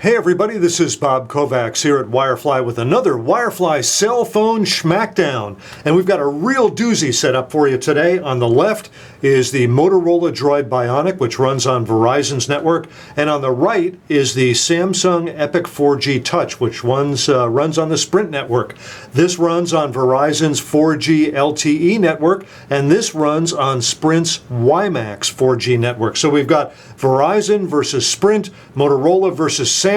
Hey everybody, this is Bob Kovacs here at Wirefly with another Wirefly cell phone Schmackdown. And we've got a real doozy set up for you today. On the left is the Motorola DROID Bionic, which runs on Verizon's network. And on the right is the Samsung Epic 4G Touch, which runs on the Sprint network. This runs on Verizon's 4G LTE network, and this runs on Sprint's WiMAX 4G network. So we've got Verizon versus Sprint, Motorola versus Samsung.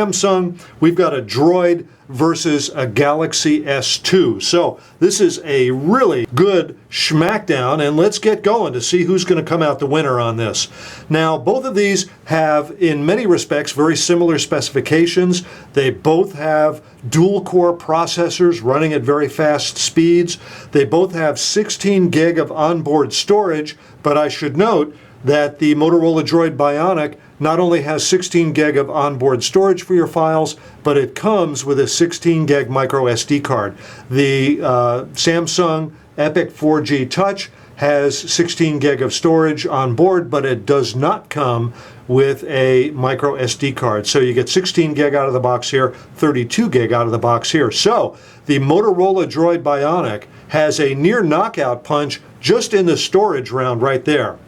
We've got a Droid versus a Galaxy S2. So this is a really good schmackdown, and let's get going to see who's going to come out the winner on this. Now, both of these have, in many respects, very similar specifications. They both have dual-core processors running at very fast speeds. They both have 16 gig of onboard storage, but I should note that the Motorola DROID Bionic not only has 16 gig of onboard storage for your files, but it comes with a 16 gig micro SD card. The Samsung Epic 4G Touch has 16 gig of storage on board, but it does not come with a micro SD card. So you get 16 gig out of the box here, 32 gig out of the box here. So the Motorola DROID Bionic has a near knockout punch just in the storage round right there.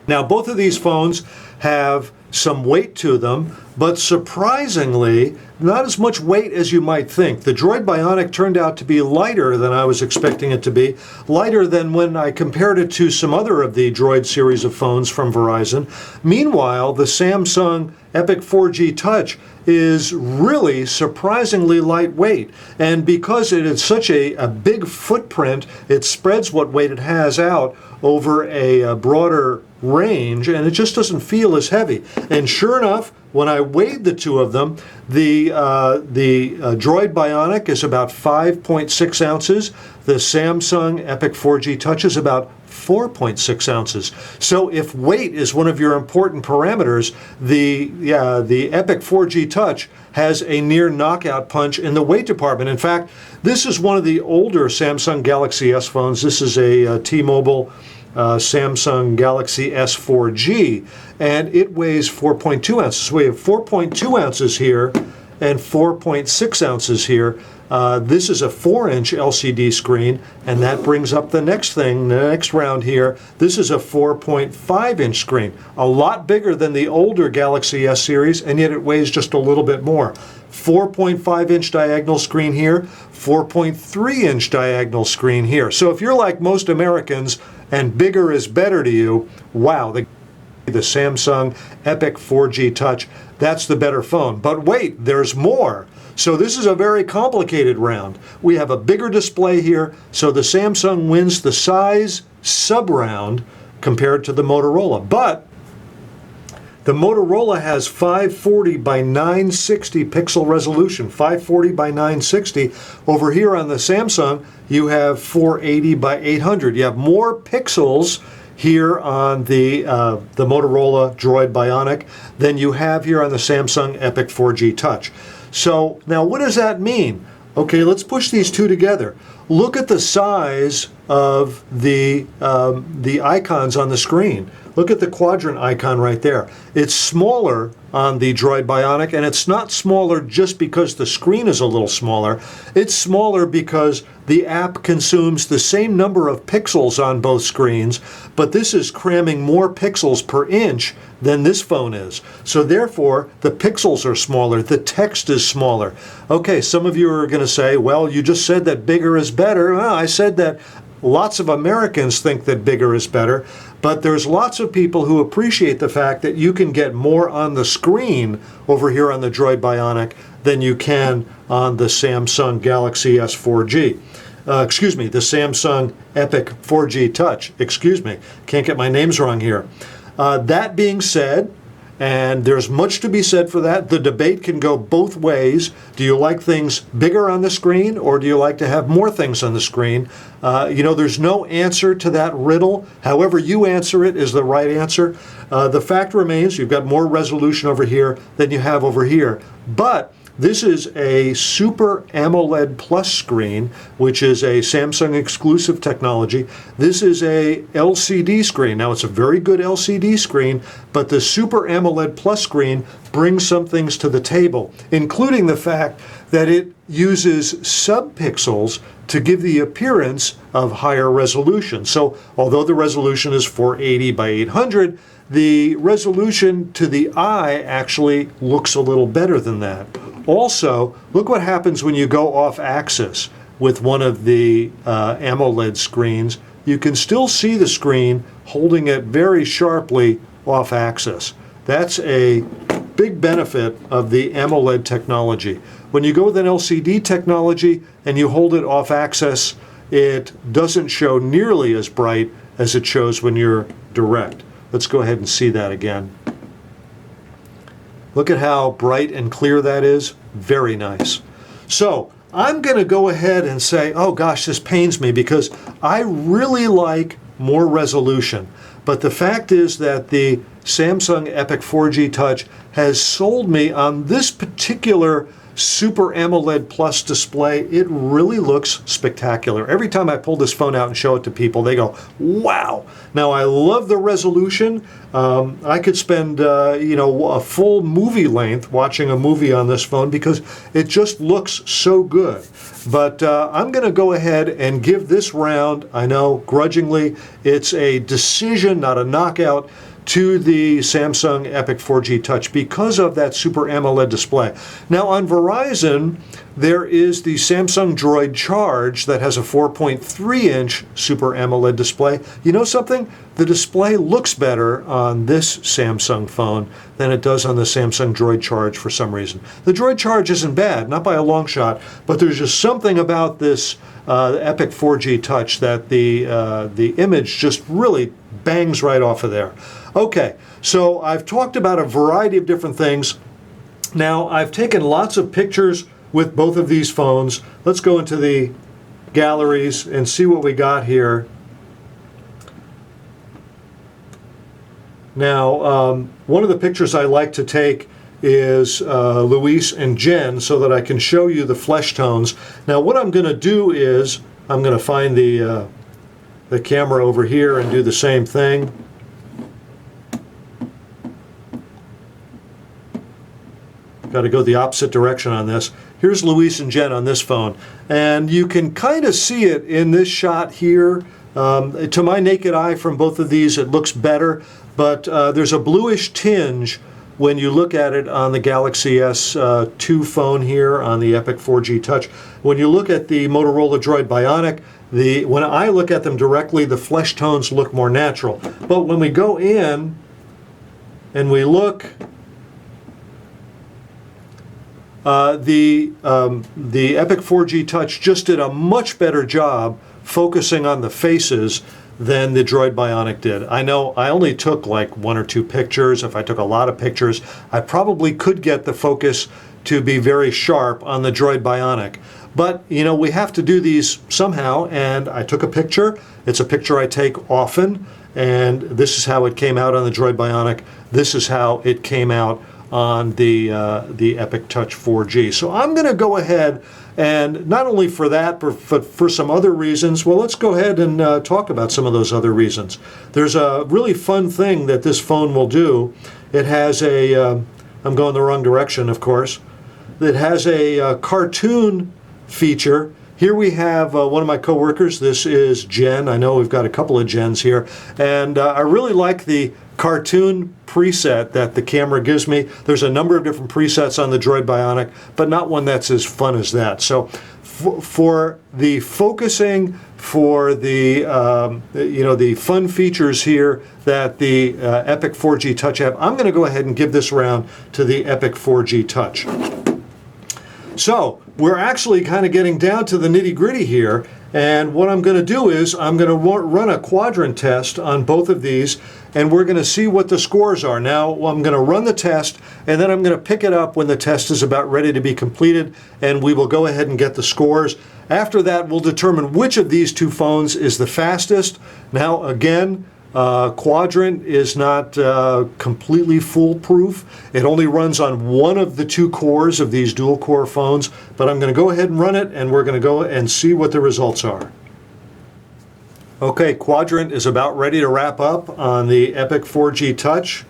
Now, both of these phones have some weight to them, but surprisingly, not as much weight as you might think. The DROID Bionic turned out to be lighter than I was expecting it to be, lighter than when I compared it to some other of the Droid series of phones from Verizon. Meanwhile, the Samsung Epic 4G Touch is really surprisingly lightweight, and because it is such a big footprint, it spreads what weight it has out over a broader range, and it just doesn't feel as heavy. And sure enough, when I weighed the two of them, the DROID Bionic is about 5.6 ounces. The Samsung Epic 4G Touch is about 4.6 ounces. So if weight is one of your important parameters, the Epic 4G Touch has a near knockout punch in the weight department. In fact, this is one of the older Samsung Galaxy S phones. This is a T-Mobile Samsung Galaxy S 4G, and it weighs 4.2 ounces. So we have 4.2 ounces here and 4.6 ounces here. This is a 4-inch LCD screen, and that brings up the next thing, the next round here. This is a 4.5-inch screen, a lot bigger than the older Galaxy S series, and yet it weighs just a little bit more. 4.5-inch diagonal screen here, 4.3-inch diagonal screen here. So if you're like most Americans and bigger is better to you, wow, the Samsung Epic 4G Touch, that's the better phone. But wait, there's more. So this is a very complicated round. We have a bigger display here, so the Samsung wins the size sub-round compared to the Motorola. But the Motorola has 540 by 960 pixel resolution, 540 by 960. Over here on the Samsung, you have 480 by 800. You have more pixels here on the Motorola DROID Bionic than you have here on the Samsung Epic 4G Touch. So now what does that mean? Okay, let's push these two together. Look at the size of the icons on the screen. Look at the Quadrant icon right there. It's smaller on the DROID Bionic, and it's not smaller just because the screen is a little smaller. It's smaller because the app consumes the same number of pixels on both screens, but this is cramming more pixels per inch than this phone is. So therefore, the pixels are smaller, the text is smaller. Okay, some of you are going to say, well, you just said that bigger is better. Well, I said that lots of Americans think that bigger is better, but there's lots of people who appreciate the fact that you can get more on the screen over here on the DROID Bionic than you can on the Samsung Galaxy S 4G. Excuse me, the Samsung Epic 4G Touch. Excuse me, can't get my names wrong here. That being said, and there's much to be said for that. The debate can go both ways. Do you like things bigger on the screen, or do you like to have more things on the screen? There's no answer to that riddle. However you answer it is the right answer. The fact remains you've got more resolution over here than you have over here. But This is a Super AMOLED Plus screen, which is a Samsung exclusive technology. This is a LCD screen. Now, it's a very good LCD screen, but the Super AMOLED Plus screen brings some things to the table, including the fact that it uses subpixels to give the appearance of higher resolution. So although the resolution is 480 by 800, the resolution to the eye actually looks a little better than that. Also, look what happens when you go off axis with one of the AMOLED screens. You can still see the screen holding it very sharply off axis. That's a big benefit of the AMOLED technology. When you go with an LCD technology and you hold it off axis, it doesn't show nearly as bright as it shows when you're direct. Let's go ahead and see that again. Look at how bright and clear that is. Very nice. So I'm going to go ahead and say, oh gosh, this pains me because I really like more resolution. But the fact is that the Samsung Epic 4G Touch has sold me on this particular Super AMOLED Plus display. It really looks spectacular. Every time I pull this phone out and show it to people, they go, wow. Now, I love the resolution. I could spend, a full movie length watching a movie on this phone because it just looks so good. But I'm going to go ahead and give this round, I know, grudgingly, it's a decision, not a knockout, to the Samsung Epic 4G Touch because of that Super AMOLED display. Now on Verizon, there is the Samsung DROID Charge that has a 4.3-inch Super AMOLED display. You know something? The display looks better on this Samsung phone than it does on the Samsung DROID Charge for some reason. The DROID Charge isn't bad, not by a long shot, but there's just something about this Epic 4G Touch that the image just really bangs right off of there. Okay, so I've talked about a variety of different things. Now, I've taken lots of pictures with both of these phones. Let's go into the galleries and see what we got here. Now, one of the pictures I like to take is Luis and Jen so that I can show you the flesh tones. Now, what I'm going to do is I'm going to find the camera over here and do the same thing. Got to go the opposite direction on this. Here's Luis and Jen on this phone, and you can kind of see it in this shot here. To my naked eye from both of these, it looks better, but there's a bluish tinge when you look at it on the Galaxy S2 phone here on the Epic 4G Touch. When you look at the Motorola DROID Bionic, when I look at them directly, the flesh tones look more natural. But when we go in and we look, the Epic 4G Touch just did a much better job focusing on the faces than the DROID Bionic did. I know I only took like 1 or 2 pictures. If I took a lot of pictures, I probably could get the focus to be very sharp on the DROID Bionic. But, you know, we have to do these somehow, and I took a picture. It's a picture I take often, and this is how it came out on the DROID Bionic. This is how it came out on the Epic Touch 4G. So I'm going to go ahead and not only for that, but for some other reasons. Well, let's go ahead and talk about some of those other reasons. There's a really fun thing that this phone will do. It has a, I'm going the wrong direction, of course. It has a cartoon feature. Here we have one of my coworkers. This is Jen. I know we've got a couple of Jens here. And I really like the cartoon preset that the camera gives me. There's a number of different presets on the DROID Bionic, but not one that's as fun as that. So for the focusing, for the the fun features here that the Epic 4G Touch have, I'm going to go ahead and give this round to the Epic 4G Touch. So we're actually kind of getting down to the nitty-gritty here, and what I'm going to do is I'm going to run a Quadrant test on both of these, and we're going to see what the scores are. Now I'm going to run the test, and then I'm going to pick it up when the test is about ready to be completed, and we will go ahead and get the scores. After that, we'll determine which of these two phones is the fastest. Now again, Quadrant is not completely foolproof. It only runs on one of the two cores of these dual core phones, but I'm going to go ahead and run it, and we're going to go and see what the results are. Okay, Quadrant is about ready to wrap up on the Epic 4G Touch.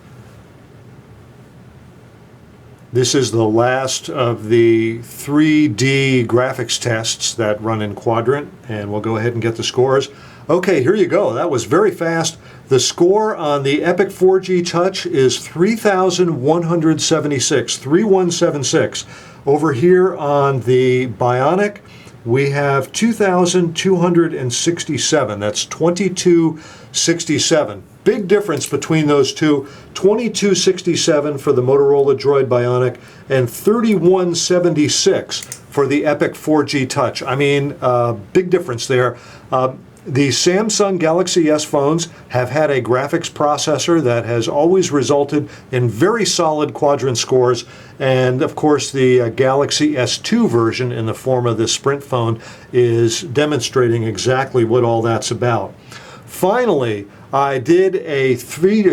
This is the last of the 3D graphics tests that run in Quadrant, and we'll go ahead and get the scores. Okay, here you go. That was very fast. The score on the Epic 4G Touch is 3,176, 3176. Over here on the Bionic, we have 2,267. That's 2267. Big difference between those two. 2267 for the Motorola DROID Bionic and 3176 for the Epic 4G Touch. I mean, big difference there. The Samsung Galaxy S phones have had a graphics processor that has always resulted in very solid Quadrant scores, and of course the Galaxy S2 version in the form of the Sprint phone is demonstrating exactly what all that's about. Finally, I did a 4G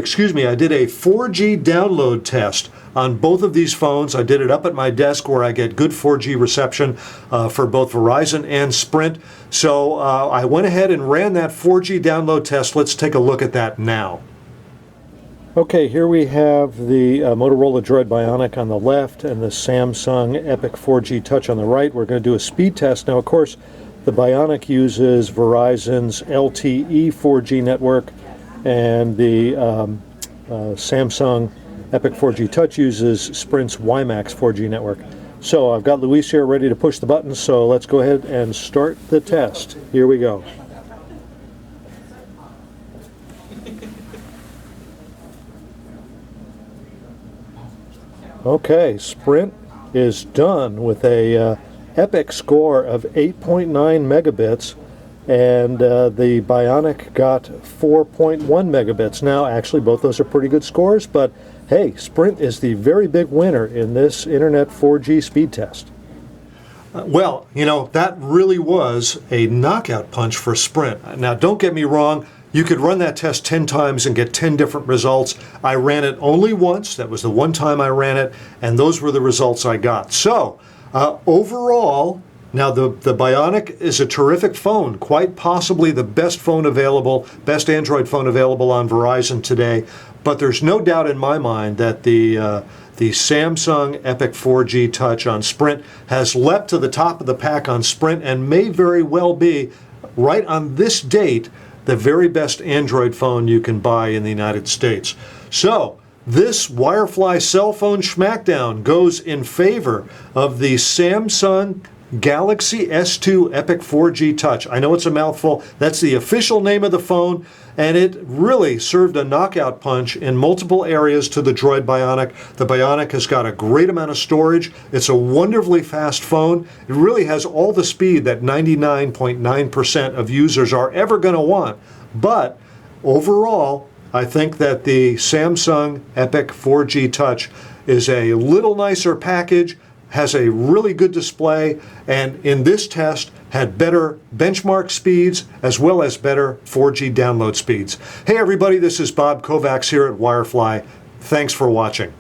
download test on both of these phones. I did it up at my desk where I get good 4G reception for both Verizon and Sprint. So I went ahead and ran that 4G download test. Let's take a look at that now. Okay, here we have the Motorola DROID Bionic on the left and the Samsung Epic 4G Touch on the right. We're going to do a speed test. Now, of course, the Bionic uses Verizon's LTE 4G network, and the Samsung Epic 4G Touch uses Sprint's WiMAX 4G network. So I've got Luis here ready to push the button, so let's go ahead and start the test. Here we go. Okay, Sprint is done with a Epic score of 8.9 megabits, and the Bionic got 4.1 megabits. Now, actually, both those are pretty good scores, but hey, Sprint is the very big winner in this Internet 4G speed test. Well, you know, that really was a knockout punch for Sprint. Now, don't get me wrong. You could run that test 10 times and get 10 different results. I ran it only once. That was the one time I ran it, and those were the results I got. So, overall, now the Bionic is a terrific phone, quite possibly the best phone available, best Android phone available on Verizon today. But there's no doubt in my mind that the Samsung Epic 4G Touch on Sprint has leapt to the top of the pack on Sprint and may very well be, right on this date, the very best Android phone you can buy in the United States. So, this Wirefly cell phone Schmackdown goes in favor of the Samsung Galaxy S2 Epic 4G Touch. I know it's a mouthful. That's the official name of the phone, and it really served a knockout punch in multiple areas to the DROID Bionic. The Bionic has got a great amount of storage. It's a wonderfully fast phone. It really has all the speed that 99.9% of users are ever going to want. But overall, I think that the Samsung Epic 4G Touch is a little nicer package, has a really good display, and in this test had better benchmark speeds as well as better 4G download speeds. Hey everybody, this is Bob Kovacs here at Wirefly. Thanks for watching.